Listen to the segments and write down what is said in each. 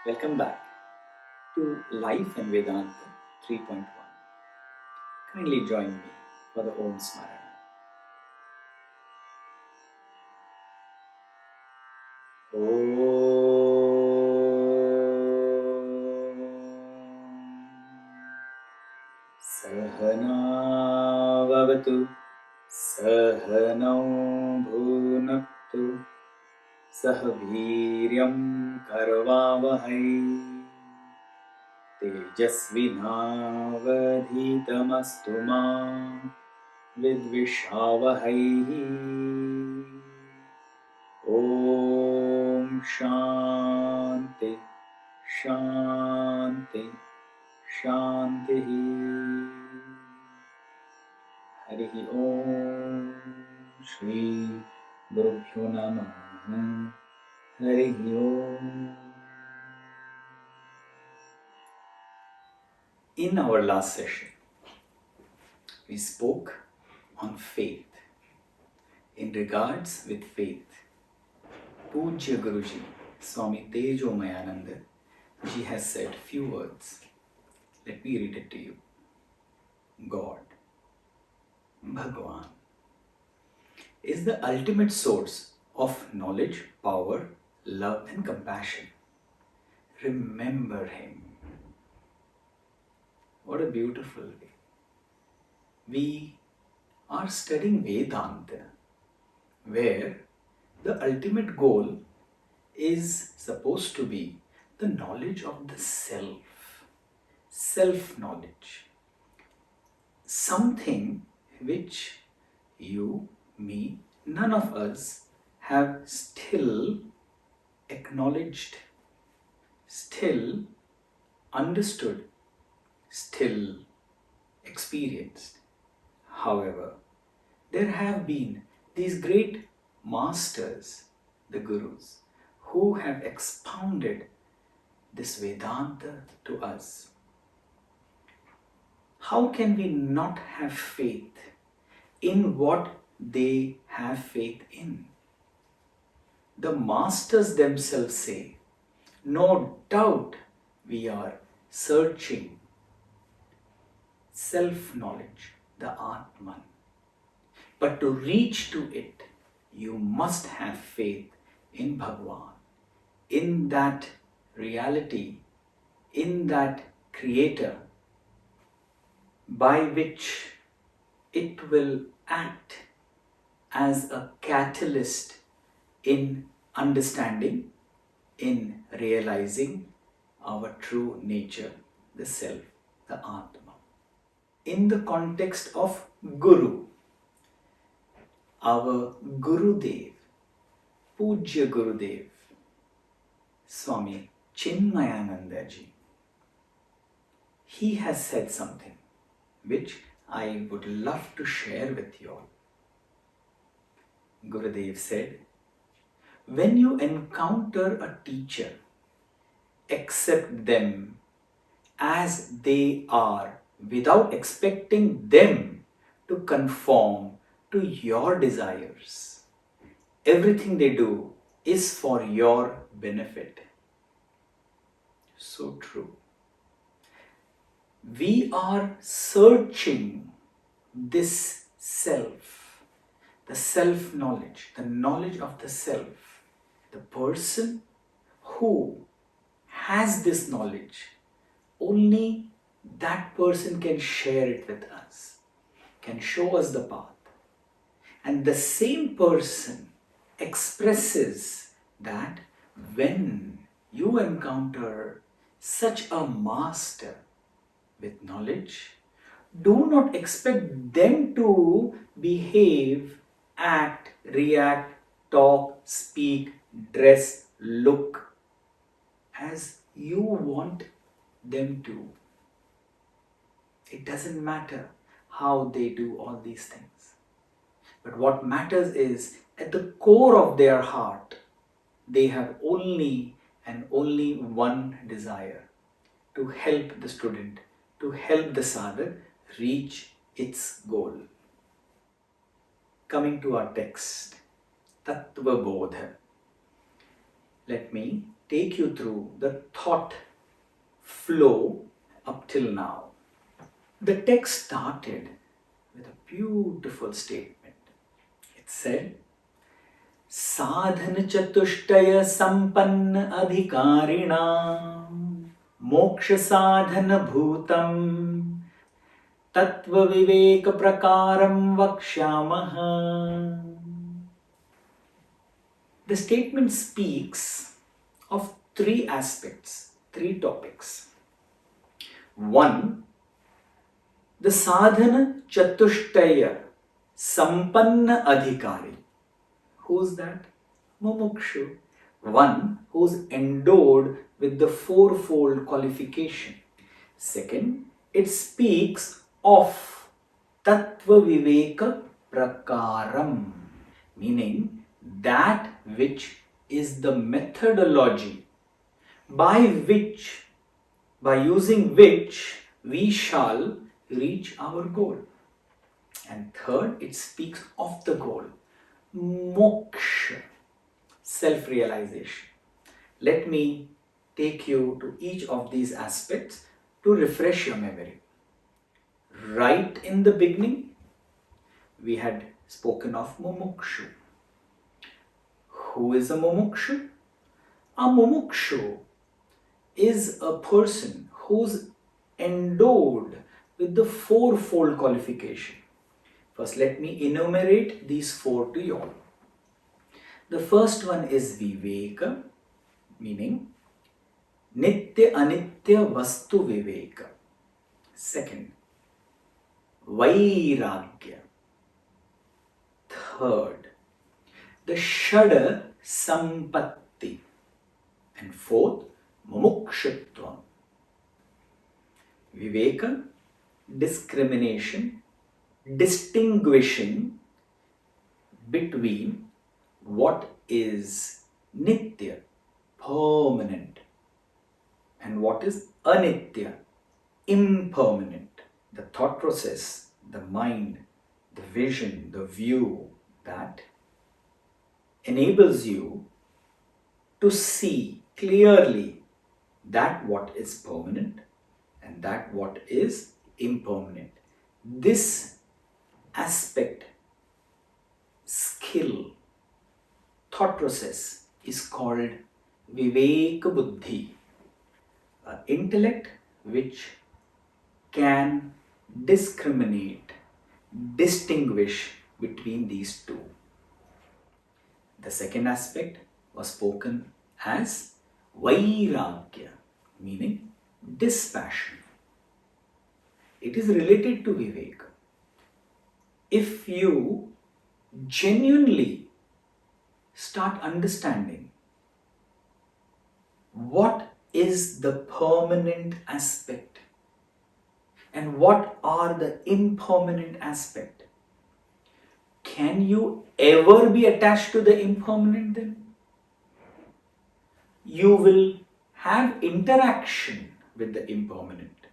Welcome back to Life and Vedanta 3.1. Kindly join me for the Om Smarana. Sahana Vavatu Sahanau Bhunaktu Sahaviryam Karvavahai Tejasvinavadhitamastu ma Vidvishavahai. Om Shanti Shanti Shanti. Hari Om Shri Gurubhyo Namaha. Hari Om. In our last session, we spoke on faith. In regards with faith, Pujya Guruji, Swami Tejomayananda Ji has said few words. Let me read it to you. God, Bhagwan, is the ultimate source of knowledge, power, love and compassion. Remember Him. What a beautiful way. We are studying Vedanta, where the ultimate goal is supposed to be the knowledge of the self, self-knowledge, something which you, me, none of us have still acknowledged, still understood, still experienced. However, there have been these great masters, the Gurus, who have expounded this Vedanta to us. How can we not have faith in what they have faith in? The masters themselves say, no doubt we are searching self-knowledge, the Atman. But to reach to it, you must have faith in Bhagwan, in that reality, in that Creator, by which it will act as a catalyst in understanding, in realizing our true nature, the Self, the Atma. In the context of Guru, our Gurudev, Pujya Gurudev, Swami Chinmayananda Ji, he has said something which I would love to share with you all. Gurudev said, when you encounter a teacher, accept them as they are without expecting them to conform to your desires. Everything they do is for your benefit. So true. We are searching this self, the self-knowledge, the knowledge of the self. The person who has this knowledge, only that person can share it with us, can show us the path. And the same person expresses that when you encounter such a master with knowledge, do not expect them to behave, act, react, talk, speak, dress, look as you want them to. It doesn't matter how they do all these things. But what matters is, at the core of their heart, they have only and only one desire: to help the student, to help the sadhak reach its goal. Coming to our text, Tattvabodhah. Let me take you through the thought flow up till now. The text started with a beautiful statement. It said, Sadhana chatushtaya sampanna adhikarina moksha sadhana bhutam Tattvaviveka prakaram vakshyamaha. The statement speaks of three aspects, three topics. One, the sadhana chatushtaya sampanna adhikari. Who's that? Mumukshu. One who's endowed with the fourfold qualification. Second, it speaks of Tattvaviveka prakaram, meaning that which is the methodology by using which we shall reach our goal. And third, it speaks of the goal, Moksha, self-realization. Let me take you to each of these aspects to refresh your memory. Right in the beginning, we had spoken of Mumukshu. Who is a Mumukshu? A Mumukshu is a person who's endowed with the fourfold qualification. First, let me enumerate these four to you all. The first one is Viveka, meaning Nitya Anitya Vastu Viveka. Second, Vairagya. Third, the Shada Sampatti. And fourth, Mumukshutvam. Viveka, discrimination, distinguishing between what is Nitya, permanent, and what is Anitya, impermanent. The thought process, the mind, the vision, the view that enables you to see clearly that what is permanent and that what is impermanent. This aspect, skill, thought process is called Viveka Buddhi, an intellect which can discriminate, distinguish between these two. The second aspect was spoken as Vairagya, meaning dispassion. It is related to Viveka. If you genuinely start understanding what is the permanent aspect and what are the impermanent aspect, can you ever be attached to the impermanent then? You will have interaction with the impermanent,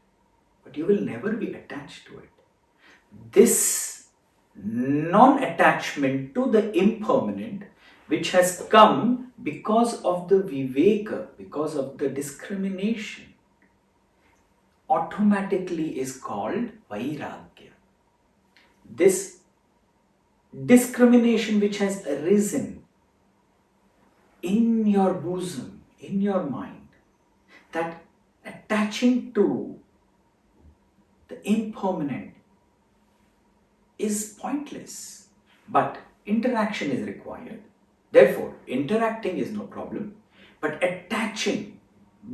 but you will never be attached to it. This non-attachment to the impermanent, which has come because of the Viveka, because of the discrimination, automatically is called Vairagya. This discrimination which has arisen in your bosom, in your mind, that attaching to the impermanent is pointless, but interaction is required. Therefore, interacting is no problem, but attaching,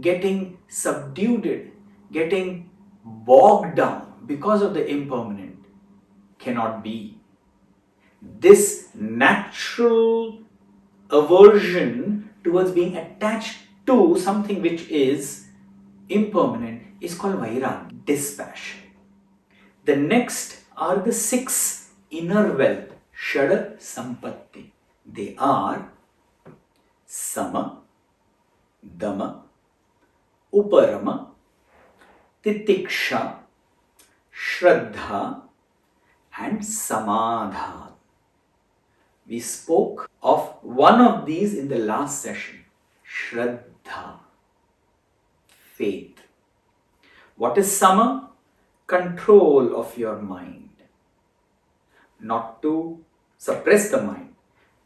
getting subdued, getting bogged down because of the impermanent cannot be. This natural aversion towards being attached to something which is impermanent is called Vairagya, dispassion. The next are the six inner wealth, Shada Sampatti. They are Sama, Dama, Uparama, Titiksha, Shraddha and Samadha. We spoke of one of these in the last session, Shraddha, faith. What is Sama? Control of your mind. Not to suppress the mind,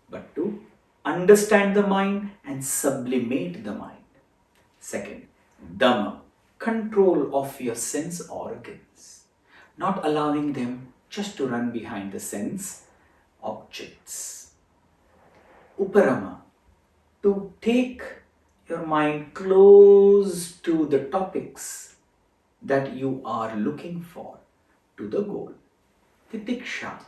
but to understand the mind and sublimate the mind. Second, Dhamma, control of your sense organs, not allowing them just to run behind the sense objects. Uparama, to take your mind close to the topics that you are looking for, to the goal. Titiksha,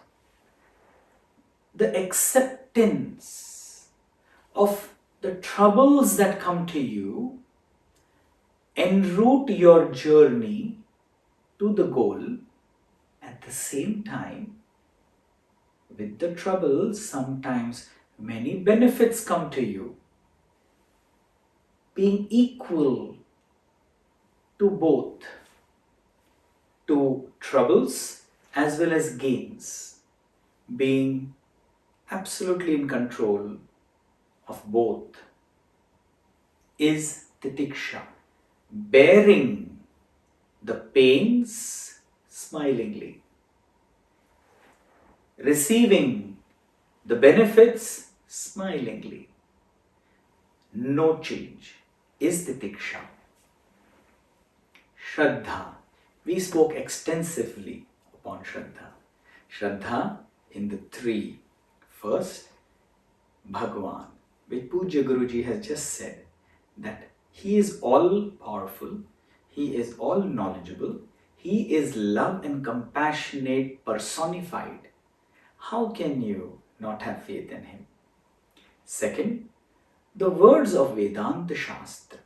the acceptance of the troubles that come to you, en route your journey to the goal. At the same time, with the troubles, sometimes many benefits come to you. Being equal to both, to troubles as well as gains. Being absolutely in control of both is titiksha. Bearing the pains smilingly. Receiving the benefits smilingly. No change is titiksha. Shraddha. We spoke extensively upon Shraddha. Shraddha in the three. First, Bhagwan, which Puja Guruji has just said, that He is all powerful, He is all knowledgeable, He is love and compassionate personified. How can you not have faith in Him? Second, the words of Vedanta Shastra.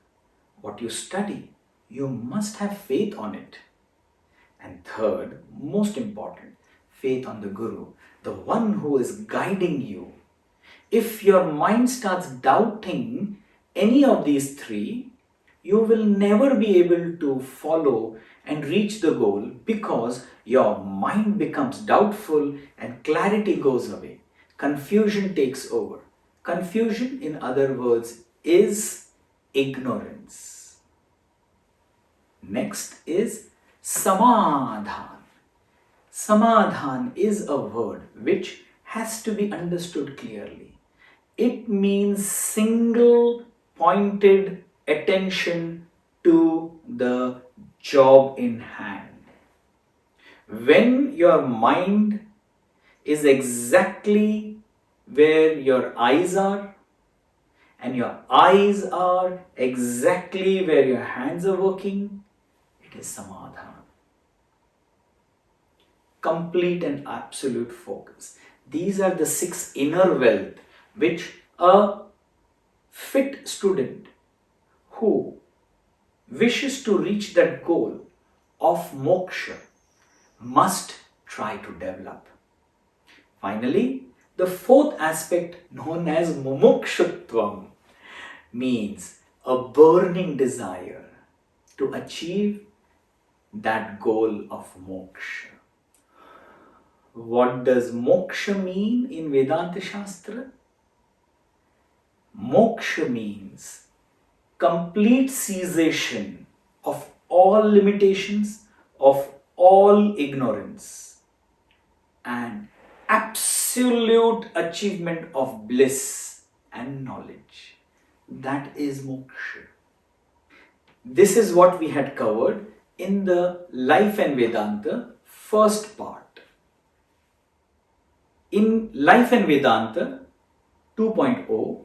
What you study, you must have faith on it. And third, most important, faith on the Guru, the one who is guiding you. If your mind starts doubting any of these three, you will never be able to follow and reach the goal, because your mind becomes doubtful and clarity goes away. Confusion takes over. Confusion, in other words, is ignorance. Next is Samadhan. Samadhan is a word which has to be understood clearly. It means single pointed attention to the job in hand. When your mind is exactly where your eyes are, and your eyes are exactly where your hands are working, it is Samadhan. Complete and absolute focus. These are the 6 inner wealth which a fit student who wishes to reach that goal of moksha must try to develop. Finally, the 4th aspect, known as Mumukshutvam, means a burning desire to achieve that goal of moksha. What does moksha mean in Vedanta Shastra? Moksha means complete cessation of all limitations, of all ignorance, and absolute achievement of bliss and knowledge. That is moksha. This is what we had covered in the Life and Vedanta first part. In Life and Vedanta 2.0,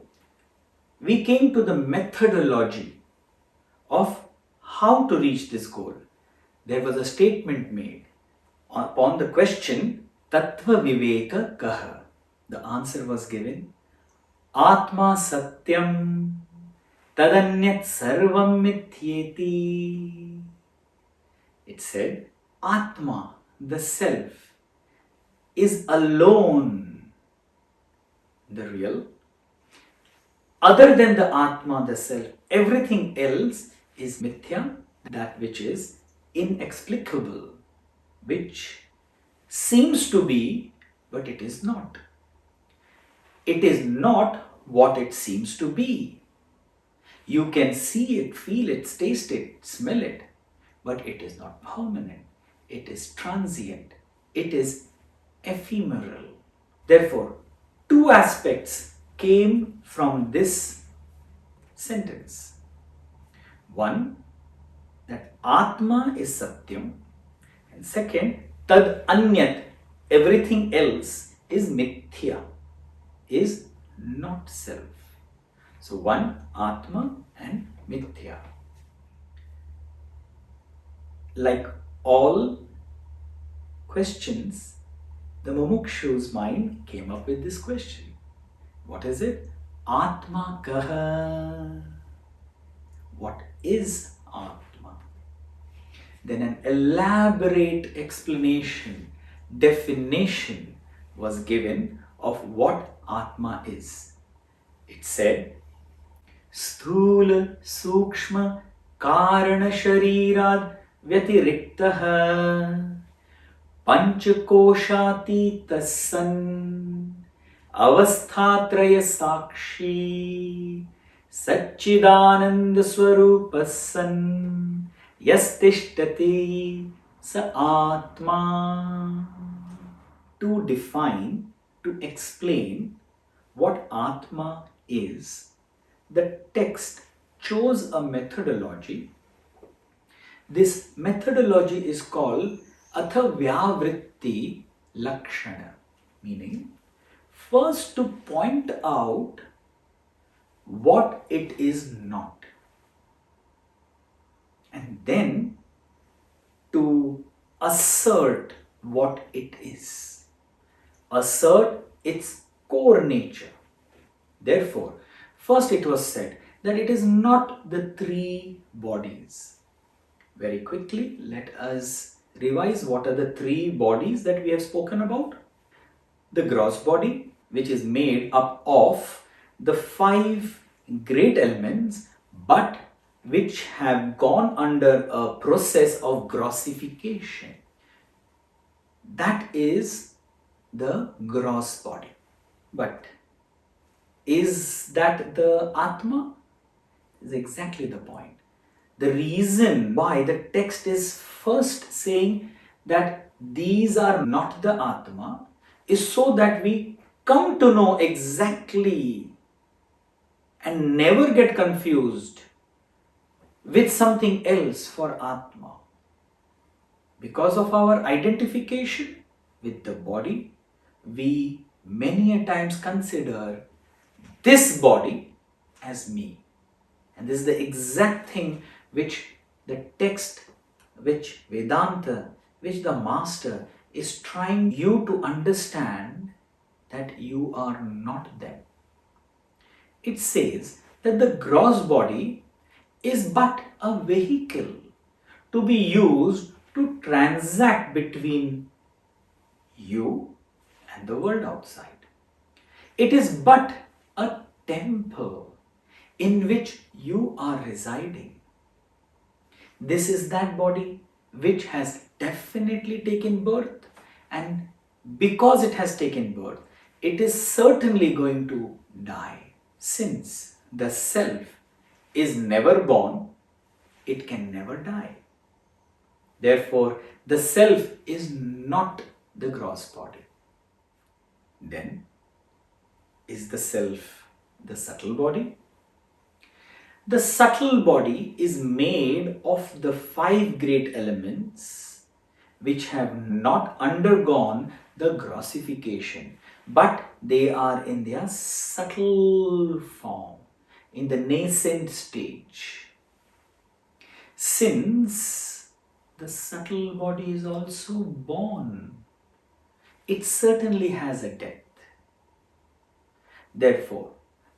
we came to the methodology of how to reach this goal. There was a statement made upon the question, Tattvaviveka kaha. The answer was given, Atma satyam tadanyat sarvam mithyeti. It said, Atma, the self, is alone the real. Other than the Atma, the self, everything else is mithya, that which is inexplicable, which seems to be, but it is not. It is not what it seems to be. You can see it, feel it, taste it, smell it, but it is not permanent. It is transient. It is ephemeral. Therefore, two aspects came from this sentence. One, that Atma is Satyam, and second, Tad Anyat, everything else is Mithya, is not self. So one, Atma and Mithya. Like all questions, the Mumukshu's mind came up with this question. What is it? Atma kaha. What is Atma? Then an elaborate explanation, definition was given of what Atma is. It said, Sthula Sukshma Karana Sharirad Vyatiriktaha Panchakoshati San Avasthatraya Sakshi Satchidananda Swarupasan Yastishtati Sa Atma. To define, to explain what Atma is, the text chose a methodology. This methodology is called Tattvaviveka Lakshana, meaning first to point out what it is not, and then to assert what it is, assert its core nature. Therefore, first it was said that it is not the three bodies. Very quickly, let us revise what are the three bodies that we have spoken about. The gross body, which is made up of the five great elements, but which have gone under a process of grossification. That is the gross body. But is that the Atma? Is exactly the point. The reason why the text is first saying that these are not the Atma is so that we come to know exactly and never get confused with something else for Atma. Because of our identification with the body, we many a times consider this body as me. And this is the exact thing which the text, which Vedanta, which the master is trying you to understand, that you are not them. It says that the gross body is but a vehicle to be used to transact between you and the world outside. It is but a temple in which you are residing. This is that body which has definitely taken birth, and because it has taken birth, it is certainly going to die. Since the self is never born, it can never die. Therefore, the self is not the gross body. Then, is the self the subtle body? The subtle body is made of the five great elements which have not undergone the grossification, but they are in their subtle form, in the nascent stage. Since the subtle body is also born, it certainly has a death. Therefore,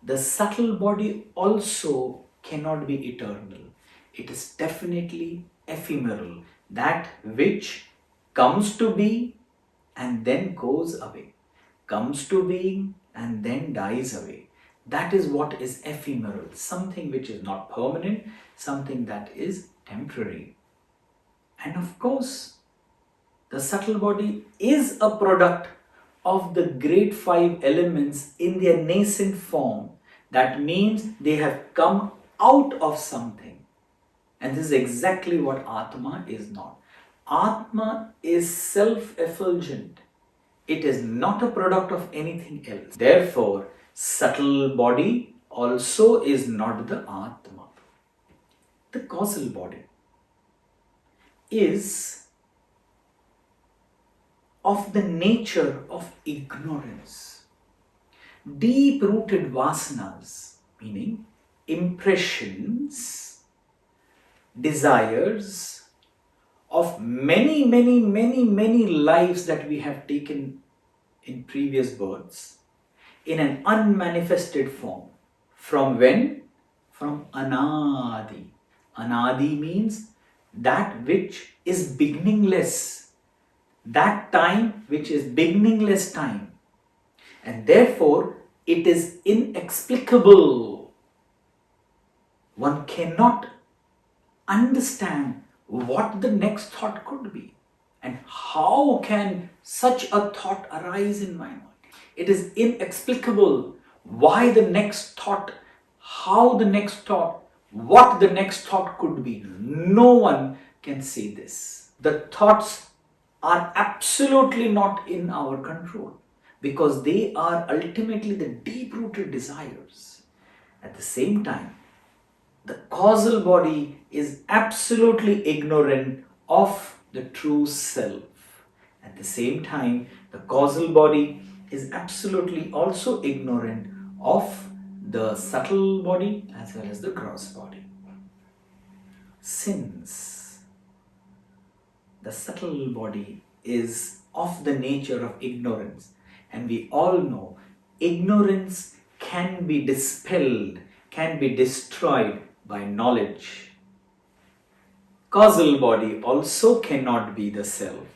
the subtle body also cannot be eternal. It is definitely ephemeral, that which comes to be and then goes away, comes to being and then dies away. That is what is ephemeral, something which is not permanent, something that is temporary. And of course, the subtle body is a product of the great five elements in their nascent form. That means they have come out of something. And this is exactly what Atma is not. Atma is self-effulgent. It is not a product of anything else. Therefore, subtle body also is not the Atma. The causal body is of the nature of ignorance. Deep-rooted vasanas, meaning impressions, desires of many lives that we have taken in previous births in an unmanifested form. From when? From anadi. Anadi means that which is beginningless. That time which is beginningless time. And therefore, it is inexplicable. One cannot understand what the next thought could be. And how can such a thought arise in my mind? It is inexplicable why the next thought, how the next thought, what the next thought could be. No one can say this. The thoughts are absolutely not in our control because they are ultimately the deep-rooted desires. At the same time, the causal body is absolutely ignorant of the true self. At the same time, the causal body is absolutely also ignorant of the subtle body as well as the gross body. Since the subtle body is of the nature of ignorance, and we all know ignorance can be dispelled, can be destroyed by knowledge. Causal body also cannot be the self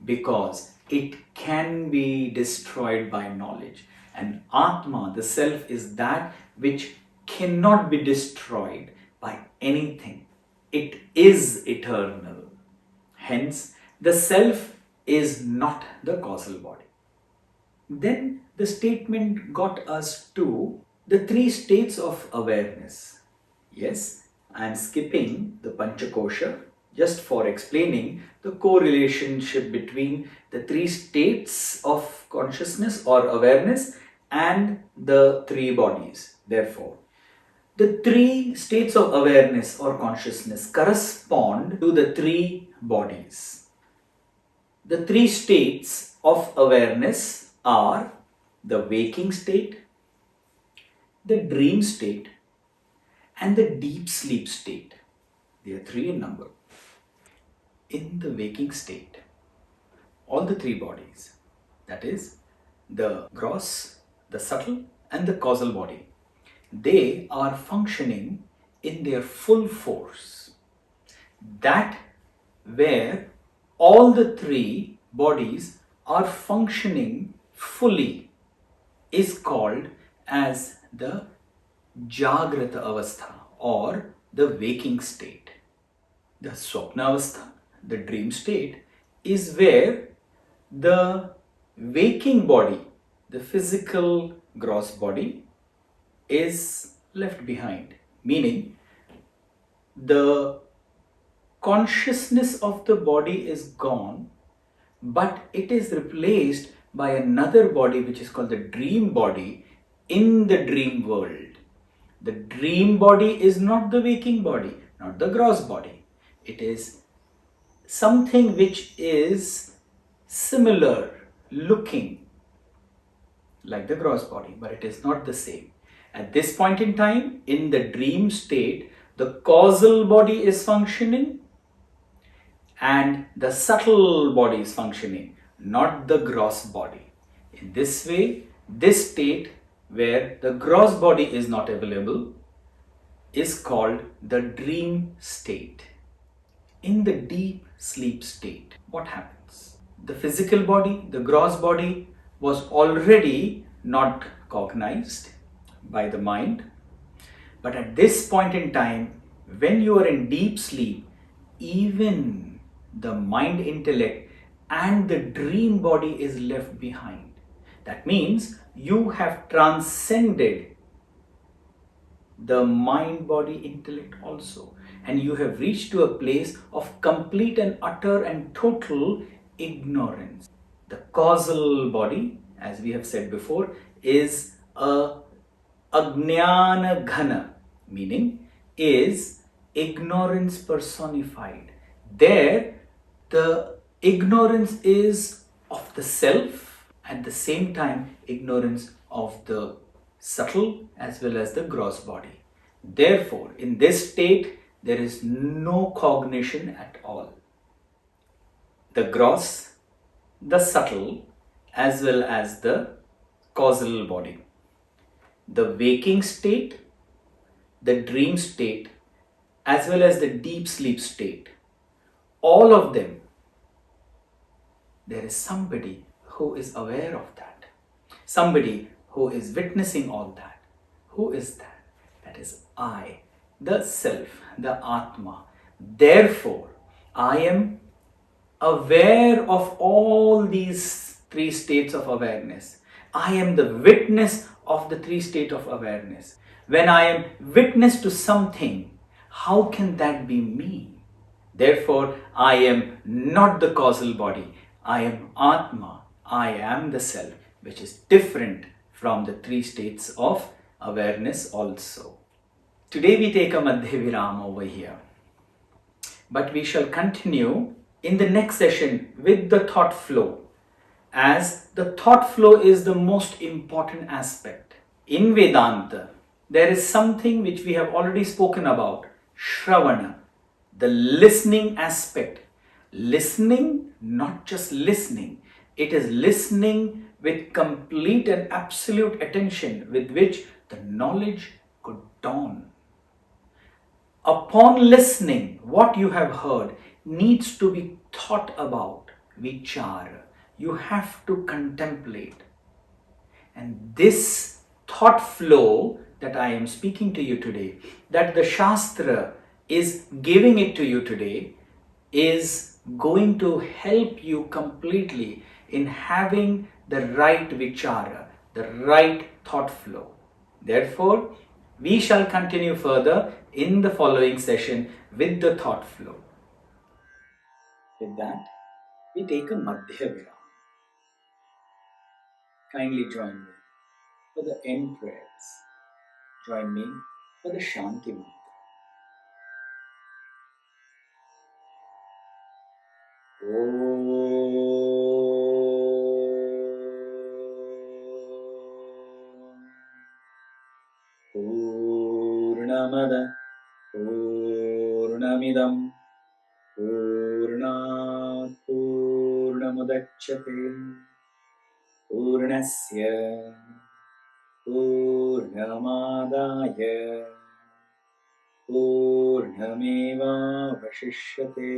because it can be destroyed by knowledge. And Atma, the self, is that which cannot be destroyed by anything. It is eternal. Hence, the self is not the causal body. Then the statement got us to the three states of awareness. Yes, I am skipping the Panchakosha just for explaining the correlationship between the three states of consciousness or awareness and the three bodies. Therefore, the three states of awareness or consciousness correspond to the three bodies. The three states of awareness are the waking state, the dream state, and the deep sleep state. They are three in number. In the waking state, all the three bodies, that is, the gross, the subtle, and the causal body, they are functioning in their full force. That where all the three bodies are functioning fully is called as the Jagrata Avastha or the waking state. The Swapna Avastha, the dream state, is where the waking body, the physical gross body, is left behind. Meaning, the consciousness of the body is gone, but it is replaced by another body which is called the dream body in the dream world. The dream body is not the waking body, not the gross body. It is something which is similar looking like the gross body, but it is not the same. At this point in time, in the dream state, the causal body is functioning and the subtle body is functioning, not the gross body. In this way, this state where the gross body is not available is called the dream state. In the deep sleep state, what happens? The physical body, the gross body, was already not cognized by the mind. But at this point in time, when you are in deep sleep, even the mind intellect and the dream body is left behind. That means you have transcended the mind, body, intellect also. And you have reached to a place of complete and utter and total ignorance. The causal body, as we have said before, is a ajnana ghana, meaning is ignorance personified. There, the ignorance is of the self, at the same time, ignorance of the subtle as well as the gross body. Therefore, in this state, there is no cognition at all. The gross, the subtle, as well as the causal body. The waking state, the dream state, as well as the deep sleep state, all of them, there is somebody who is aware of that. Somebody who is witnessing all that. Who is that? That is I, the self, the Atma. Therefore, I am aware of all these three states of awareness. I am the witness of the three states of awareness. When I am witness to something, how can that be me? Therefore, I am not the causal body. I am Atma. I am the self, which is different from the three states of awareness also. Today we take a Madhya Viram over here. But we shall continue in the next session with the thought flow, as the thought flow is the most important aspect. In Vedanta, there is something which we have already spoken about, Shravana, the listening aspect. Listening, not just listening, it is listening with complete and absolute attention with which the knowledge could dawn. Upon listening, what you have heard needs to be thought about, vichara. You have to contemplate. And this thought flow that I am speaking to you today, that the Shastra is giving it to you today, is going to help you completely in having the right vichara, the right thought flow. Therefore, we shall continue further in the following session with the thought flow. With that, we take a Madhya Viram. Kindly join me for the end prayers. Join me for the Shanti Mantra. Purnamada Purnamidam Purnat Purnamudachyate Purnasya Purnamadaya Purnameva Vashishyate.